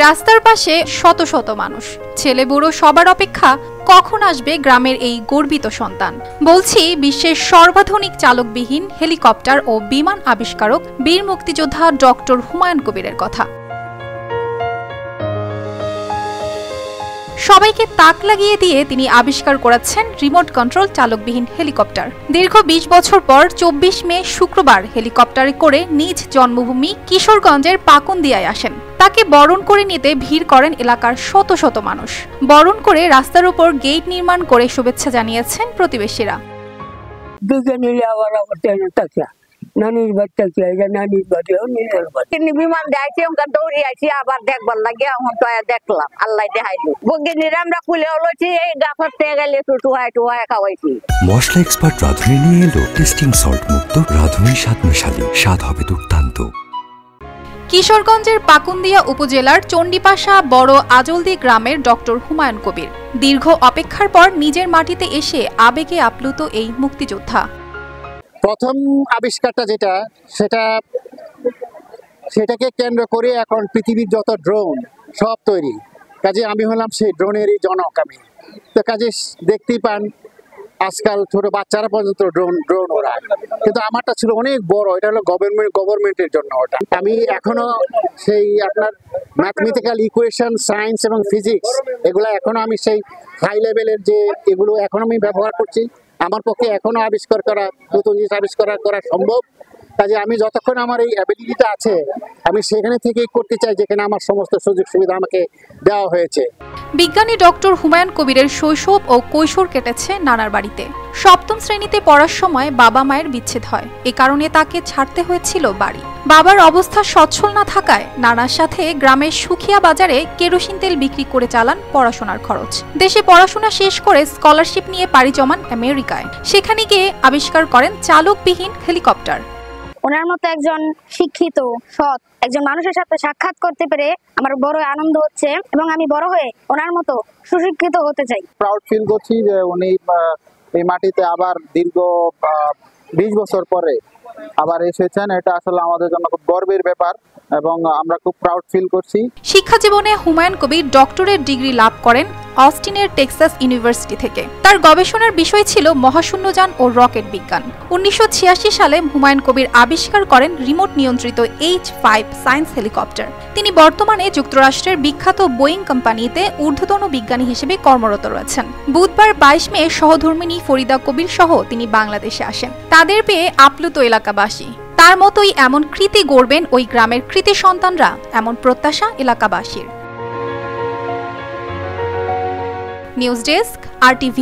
রাস্তার পাশে শত শত মানুষ, ছেলে বুড়ো সবার অপেক্ষা কখন আসবে গ্রামের এই গর্বিত সন্তান। বলছি বিশ্বের সর্বাধুনিক চালকবিহীন হেলিকপ্টার ও বিমান আবিষ্কারক বীর মুক্তিযোদ্ধা ডক্টর হুমায়ুন কবিরের কথা। সবাইকে তাক লাগিয়ে দিয়ে তিনি আবিষ্কার করেছেন রিমোট কন্ট্রোল চালকবিহীন হেলিকপ্টার। দীর্ঘ ২০ বছর পর ২৪ মে শুক্রবার হেলিকপ্টারে করে নিজ জন্মভূমি কিশোরগঞ্জের পাকুন্দিয়ায় আসেন। তাকে বরণ করে নিতে ভিড় করেন এলাকার শত শত মানুষ। বরণ করে রাস্তার উপর গেট নির্মাণ করে শুভেচ্ছা জানিয়েছেন প্রতিবেশীরা। নানির বাচ্চা কি নানির বাড়িও বিমান যাইছি দৌড়ি আইছি আবার দেখবার লাগে দেখলাম আল্লাহ দেখাইলো বগিনীরা আমরা খুলে হলোছি এই গাফার থেকে গেলে টুহায় খাওয়াইছি। মশলা এক্সপার্ট রাঁধুনি নিয়ে এলো টেস্টিং সল্ট মুক্ত রাঁধুনি স্বাদ মিশালি, স্বাদ হবে দুর্দান্ত। কিশোরগঞ্জের পাকুন্দিয়া উপজেলার চণ্ডীপাশা বড় আজলদি গ্রামের ডক্টর হুমায়ুন কবির দীর্ঘ অপেক্ষার পর নিজের মাটিতে এসে আবেগে আপ্লুত এই মুক্তিযোদ্ধা। প্রথম আবিষ্কারটা যেটা সেটাকে কেন্দ্র করে এখন পৃথিবীর যত ড্রোন সব তৈরি, কাজে আমি হলাম সেই ড্রোনেরই জনক। আমি তো কাজে দেখতেই পান আজকাল ছোট বাচ্চারা পর্যন্ত ড্রোন ওড়ায়, কিন্তু আমারটা ছিল অনেক বড়, এটা হলো গভর্নমেন্টের জন্য। ওটা আমি এখনো সেই আপনার ম্যাথমেটিক্যাল ইকুয়েশন, সায়েন্স এবং ফিজিক্স এগুলো এখনো আমি সেই হাই লেভেলের যে এগুলো এখনো আমি ব্যবহার করছি। আমার পক্ষে এখনো আবিষ্কার করা, নতুন জিনিস আবিষ্কার করা সম্ভব। কাজে আমি যতক্ষণ আমার এই অ্যাবিলিটিটা আছে আমি সেখানে থেকেই করতে চাই যেখানে আমার সমস্ত সুযোগ সুবিধা আমাকে দেওয়া হয়েছে। বিজ্ঞানী ডক্টর হুমায়ুন কবিরের শৈশব ও কৈশোর কেটেছে নানার বাড়িতে। সপ্তম শ্রেণীতে পড়ার সময় বাবা মায়ের বিচ্ছেদ হয়, এ কারণে তাকে ছাড়তে হয়েছিল বাড়ি। বাবার অবস্থা সচ্ছল না থাকায় নানার সাথে গ্রামের সুখিয়া বাজারে কেরোসিন তেল বিক্রি করে চালান পড়াশোনার খরচ। দেশে পড়াশোনা শেষ করে স্কলারশিপ নিয়ে পাড়ি জমান আমেরিকায়। সেখানে গিয়ে আবিষ্কার করেন চালকবিহীন হেলিকপ্টার। ওনার মতো একজন শিক্ষিত সৎ একজন মানুষের সাথে সাক্ষাৎ করতে পেরে আমার বড় আনন্দ হচ্ছে এবং আমি বড় হয়ে ওনার মতো সুশিক্ষিত হতে চাই। প্রাউড ফিল করছি যে উনি এই মাটিতে আবার দীর্ঘ ২০ বছর পরে আবার এসেছেন। এটা আসলে আমাদের জন্য খুব গর্বের ব্যাপার এবং আমরা খুব প্রাউড ফিল করছি। শিক্ষা জীবনে হুমায়ুন কবির ডক্টরেট ডিগ্রি লাভ করেন অস্টিনের টেক্সাস ইউনিভার্সিটি থেকে। তার গবেষণার বিষয় ছিল মহাশূন্যযান ও রকেট বিজ্ঞান। ১৯৮৬ সালে হুমায়ুন কবির আবিষ্কার করেন রিমোট নিয়ন্ত্রিত H-5 সায়েন্স হেলিকপ্টার। তিনি বর্তমানে যুক্তরাষ্ট্রের বিখ্যাত বোয়িং কোম্পানিতে ঊর্ধ্বতন বিজ্ঞানী হিসেবে কর্মরত রয়েছেন। বুধবার ২২ মে সহধর্মিণী ফরিদা কবির সহ তিনি বাংলাদেশে আসেন। তাদের পেয়ে আপ্লুত এলাকাবাসী। তার মতোই এমন কৃতি গড়বেন ওই গ্রামের কৃতি সন্তানরা, এমন প্রত্যাশা এলাকাবাসীর। News desk, RTV।